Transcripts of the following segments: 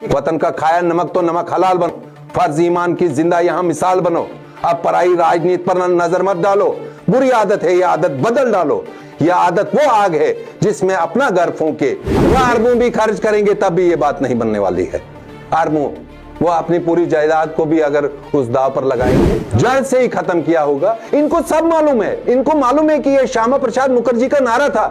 वतन का खाया नमक तो नमक हलाल बनो, फर्ज ईमान की जिंदा यहाँ मिसाल बनो। अब पराई राजनीति पर नजर मत डालो, बुरी आदत है ये आदत बदल डालो। यह आदत वो आग है जिसमें अपना घर फूंके, वह अरबों भी खर्च करेंगे तब भी ये बात नहीं बनने वाली है। अरबों वो अपनी पूरी जायदाद को भी अगर उस दाव पर लगाएंगे, जड़ से ही खत्म किया होगा। इनको सब मालूम है, इनको मालूम है कि ये श्यामा प्रसाद मुखर्जी का नारा था।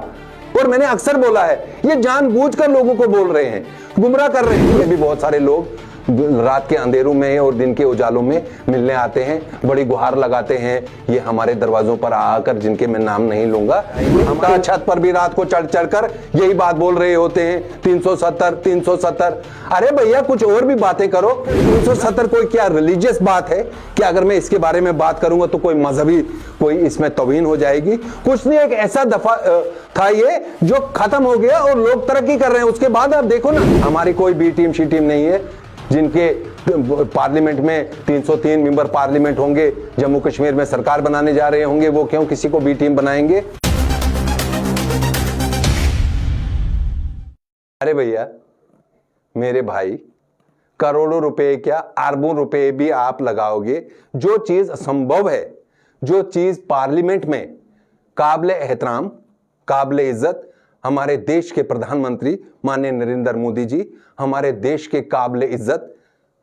और मैंने अक्सर बोला है, ये जानबूझकर लोगों को बोल रहे हैं, गुमराह कर रहे हैं। ये भी बहुत सारे लोग रात के अंधेरों में और दिन के उजालों में मिलने आते हैं, बड़ी गुहार लगाते हैं ये हमारे दरवाजों पर आकर, जिनके मैं नाम नहीं लूंगा। हम छत पर भी रात को चढ़ चढ़कर यही बात बोल रहे होते हैं, 370 370। अरे भैया कुछ और भी बातें करो। 370 कोई क्या रिलीजियस बात है कि अगर मैं इसके बारे में बात करूंगा तो कोई मजहबी कोई इसमें तौहीन हो जाएगी? कुछ नहीं, एक ऐसा दफा था ये जो खत्म हो गया और लोग तरक्की कर रहे हैं। उसके बाद आप देखो ना, हमारी कोई बी टीम शी टीम नहीं है। जिनके पार्लियामेंट में 303 मेंबर पार्लियामेंट होंगे, जम्मू कश्मीर में सरकार बनाने जा रहे होंगे, वो क्यों किसी को बी टीम बनाएंगे? अरे भैया मेरे भाई, करोड़ों रुपए क्या अरबों रुपए भी आप लगाओगे, जो चीज असंभव है, जो चीज पार्लियामेंट में काबिल एहतराम काबिल इज्जत हमारे देश के प्रधानमंत्री माननीय नरेंद्र मोदी जी, हमारे देश के काबिल इज्जत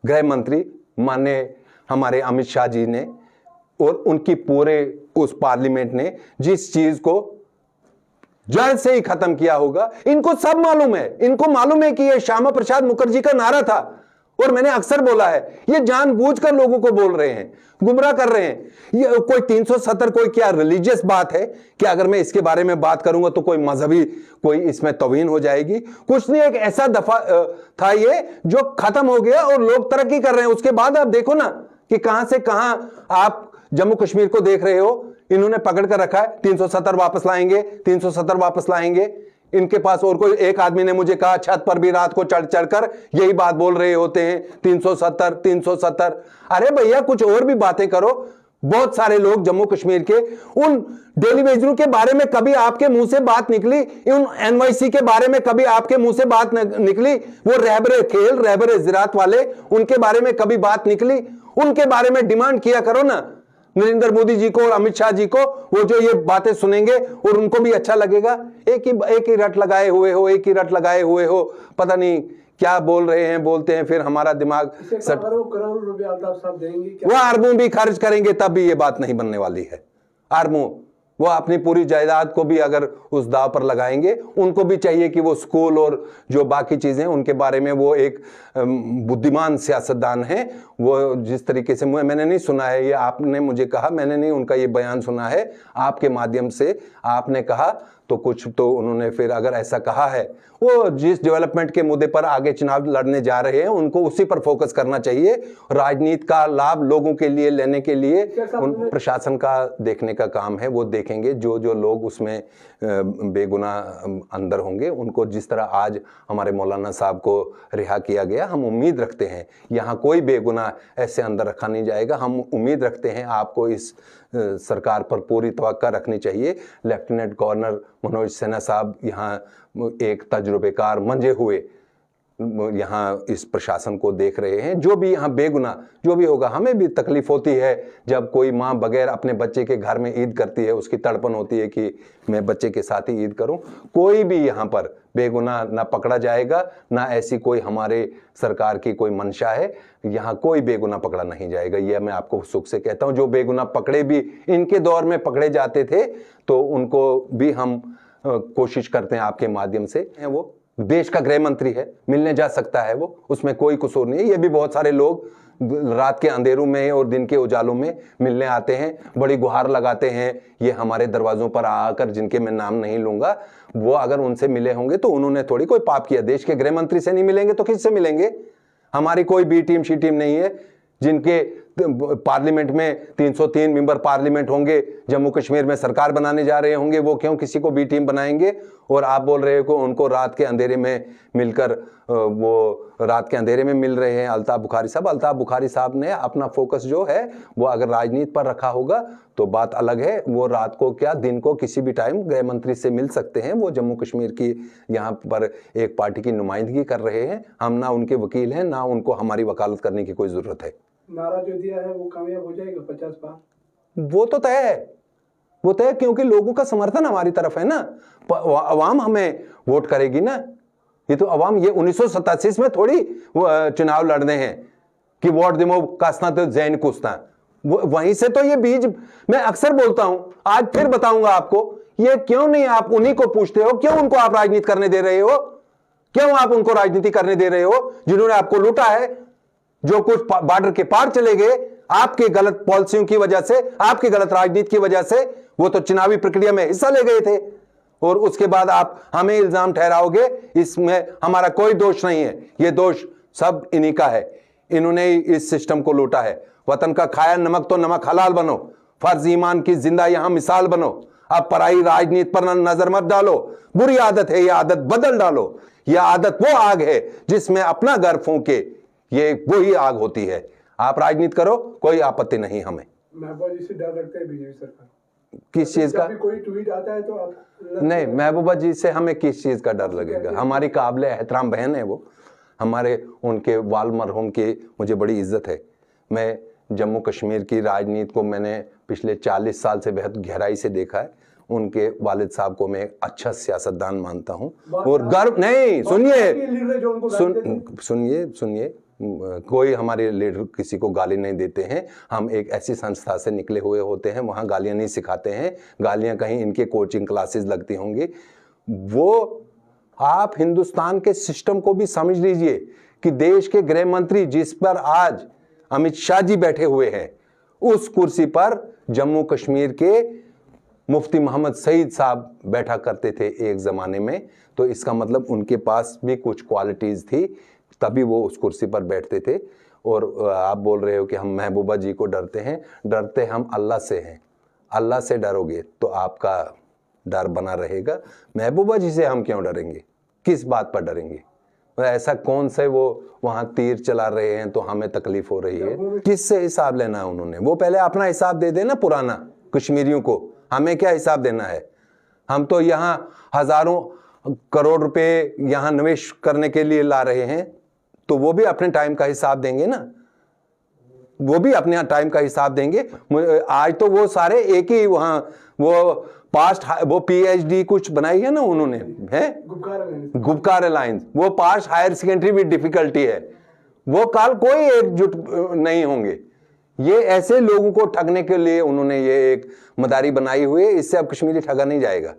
गृह मंत्री माननीय हमारे अमित शाह जी ने और उनकी पूरे उस पार्लियामेंट ने जिस चीज को जड़ से ही खत्म किया होगा, इनको सब मालूम है। इनको मालूम है कि यह श्यामा प्रसाद मुखर्जी का नारा था। और मैंने अक्सर बोला है, ये जानबूझकर लोगों को बोल रहे हैं, गुमराह कर रहे हैं। ये कोई 370 कोई क्या रिलीजियस बात है कि अगर मैं इसके बारे में बात करूंगा तो कोई मजहबी कोई इसमें तौहीन हो जाएगी? कुछ नहीं, एक ऐसा दफा था ये जो खत्म हो गया और लोग तरक्की कर रहे हैं। उसके बाद आप देखो ना कि कहां से कहां आप जम्मू कश्मीर को देख रहे हो। इन्होंने पकड़ कर रखा है, 370 वापस लाएंगे, 370 वापस लाएंगे। इनके पास और कोई, एक आदमी ने मुझे कहा छत पर भी रात को चढ़ चढ़कर यही बात बोल रहे होते हैं, 370 370। अरे भैया कुछ और भी बातें करो। बहुत सारे लोग जम्मू कश्मीर के उन डेली वेजरों के बारे में कभी आपके मुंह से बात निकली? उन एनवाईसी के बारे में कभी आपके मुंह से बात निकली? वो रहबरे खेल, रहबरे जिरात वाले, उनके बारे में कभी बात निकली? उनके बारे में डिमांड किया करो ना नरेंद्र मोदी जी को और अमित शाह जी को। वो जो ये बातें सुनेंगे और उनको भी अच्छा लगेगा। एक ही रट लगाए हुए हो, एक ही रट लगाए हुए हो, पता नहीं क्या बोल रहे हैं, बोलते हैं, फिर हमारा दिमाग करोड़ रुपए अल्ताफ साहब देंगे, वो अरबों भी खर्च करेंगे तब भी ये बात नहीं बनने वाली है। अरबों वो अपनी पूरी जायदाद को भी अगर उस दाव पर लगाएंगे, उनको भी चाहिए कि वो स्कूल और जो बाकी चीजें उनके बारे में, वो एक बुद्धिमान सियासतदान हैं। वो जिस तरीके से, मैंने नहीं सुना है ये, आपने मुझे कहा, मैंने नहीं उनका ये बयान सुना है, आपके माध्यम से आपने कहा तो कुछ तो उन्होंने फिर अगर ऐसा कहा है, वो जिस डेवलपमेंट के मुद्दे पर आगे चुनाव लड़ने जा रहे हैं उनको उसी पर फोकस करना चाहिए। राजनीति का लाभ लोगों के लिए लेने के लिए उन प्रशासन का देखने का काम है, वो देखेंगे। जो जो लोग उसमें बेगुनाह अंदर होंगे उनको, जिस तरह आज हमारे मौलाना साहब को रिहा किया गया, हम उम्मीद रखते हैं यहाँ कोई बेगुनाह ऐसे अंदर रखा नहीं जाएगा। हम उम्मीद रखते हैं आपको इस सरकार पर पूरी तवक्का रखनी चाहिए। लेफ्टिनेंट गवर्नर मनोज सिन्हा साहब यहाँ एक तजुर्बेकार मंजे हुए यहाँ इस प्रशासन को देख रहे हैं। जो भी यहाँ बेगुनाह जो भी होगा, हमें भी तकलीफ होती है जब कोई माँ बगैर अपने बच्चे के घर में ईद करती है, उसकी तड़पन होती है कि मैं बच्चे के साथ ही ईद करूं। कोई भी यहाँ पर बेगुनाह ना पकड़ा जाएगा, ना ऐसी कोई हमारे सरकार की कोई मंशा है। यहाँ कोई बेगुनाह पकड़ा नहीं जाएगा, यह मैं आपको सुख से कहता हूँ। जो बेगुनाह पकड़े भी इनके दौर में पकड़े जाते थे, तो उनको भी हम कोशिश करते हैं आपके माध्यम से। वो देश का गृह मंत्री है, मिलने जा सकता है, वो उसमें कोई कसूर नहीं है। ये भी बहुत सारे लोग रात के अंधेरों में और दिन के उजालों में मिलने आते हैं, बड़ी गुहार लगाते हैं ये हमारे दरवाजों पर आकर, जिनके मैं नाम नहीं लूंगा। वो अगर उनसे मिले होंगे तो उन्होंने थोड़ी कोई पाप किया। देश के गृह मंत्री से नहीं मिलेंगे तो किससे मिलेंगे? हमारी कोई बी टीम शी टीम नहीं है। जिनके पार्लियामेंट में 303 मेंबर पार्लियामेंट होंगे, जम्मू कश्मीर में सरकार बनाने जा रहे होंगे, वो क्यों किसी को बी टीम बनाएंगे? और आप बोल रहे हो कि उनको रात के अंधेरे में मिलकर वो रात के अंधेरे में मिल रहे हैं अल्ताफ बुखारी साहब। अल्ताफ बुखारी साहब ने अपना फोकस जो है वो अगर राजनीति पर रखा होगा तो बात अलग है। वो रात को क्या दिन को किसी भी टाइम गृह मंत्री से मिल सकते हैं। वो जम्मू कश्मीर की यहाँ पर एक पार्टी की नुमाइंदगी कर रहे हैं। हम ना उनके वकील हैं, ना उनको हमारी वकालत करने की कोई जरूरत है। नारा जो दिया है वो कामयाब हो जाएगा 50 पार? वो तो तय है, वो तय, क्योंकि लोगों का समर्थन हमारी तरफ है ना। अवाम हमें वोट करेगी ना। ये तो अवाम, ये 1987 में थोड़ी चुनाव लड़ने हैं कि वोट दिमो कासना तो जैन कुसना, वहीं से तो ये बीज। मैं अक्सर बोलता हूं, आज फिर बताऊंगा आपको, ये क्यों नहीं आप उन्हीं को पूछते हो, क्यों उनको आप राजनीति करने दे रहे हो? क्यों आप उनको राजनीति करने दे रहे हो जिन्होंने आपको लूटा है, जो कुछ बॉर्डर के पार चले गए आपके गलत पॉलिसियों की वजह से, आपकी गलत राजनीति की वजह से। वो तो चुनावी प्रक्रिया में हिस्सा ले गए थे और उसके बाद आप हमें इल्जाम ठहराओगे। इसमें हमारा कोई दोष नहीं है, ये दोष सब इन्हीं का है। इन्होंने ही इस सिस्टम को लूटा है। वतन का खाया नमक तो नमक हलाल बनो, फर्ज ईमान की जिंदा यहां मिसाल बनो। अब पराई राजनीति पर नजर मत डालो, बुरी आदत है, यह आदत बदल डालो। यह आदत वो आग है जिसमें अपना घर फूंके, ये वही आग होती है। आप राजनीति करो, कोई आपत्ति नहीं हमें। महबूबा जी से डर लगता है बीजेपी सरकार? किस चीज का? कोई ट्वीट आता है तो आप नहीं, महबूबा जी से हमें किस चीज का डर लगेगा? हमारी काबिले एहतराम बहन है वो। हमारे उनके वाल मरहूम की मुझे बड़ी इज्जत है। मैं जम्मू कश्मीर की राजनीति को मैंने पिछले 40 साल से बेहद गहराई से देखा है। उनके वालिद साहब को मैं एक अच्छा सियासतदान मानता हूं और गर्व नहीं। सुनिए, कोई हमारे लीडर किसी को गाली नहीं देते हैं। हम एक ऐसी संस्था से निकले हुए होते हैं, वहां गालियां नहीं सिखाते हैं। गालियां कहीं इनके कोचिंग क्लासेस लगती होंगी। वो आप हिंदुस्तान के सिस्टम को भी समझ लीजिए कि देश के गृह मंत्री जिस पर आज अमित शाह जी बैठे हुए हैं, उस कुर्सी पर जम्मू कश्मीर के मुफ्ती मोहम्मद सईद साहब बैठा करते थे एक जमाने में। तो इसका मतलब उनके पास भी कुछ क्वालिटीज थी, तभी वो उस कुर्सी पर बैठते थे। और आप बोल रहे हो कि हम महबूबा जी को डरते हैं। डरते हम अल्लाह से हैं। अल्लाह से डरोगे तो आपका डर बना रहेगा। महबूबा जी से हम क्यों डरेंगे? किस बात पर डरेंगे? ऐसा कौन से वो वहां तीर चला रहे हैं तो हमें तकलीफ हो रही है? किससे हिसाब लेना है उन्होंने? वो पहले अपना हिसाब दे देना पुराना कश्मीरियों को। हमें क्या हिसाब देना है? हम तो यहाँ हजारों करोड़ रुपए यहाँ निवेश करने के लिए ला रहे हैं, तो वो भी अपने टाइम का हिसाब देंगे ना। वो भी अपने टाइम का हिसाब देंगे। आज तो वो सारे एक ही वहां वो पास्ट वो पीएचडी कुछ बनाई है ना उन्होंने, है गुपकार अलायंस। वो past higher secondary with difficulty है। वो कल कोई एकजुट नहीं होंगे। ये ऐसे लोगों को ठगने के लिए उन्होंने ये एक मदारी बनाई हुई है। इससे अब कश्मीरी ठगा नहीं जाएगा।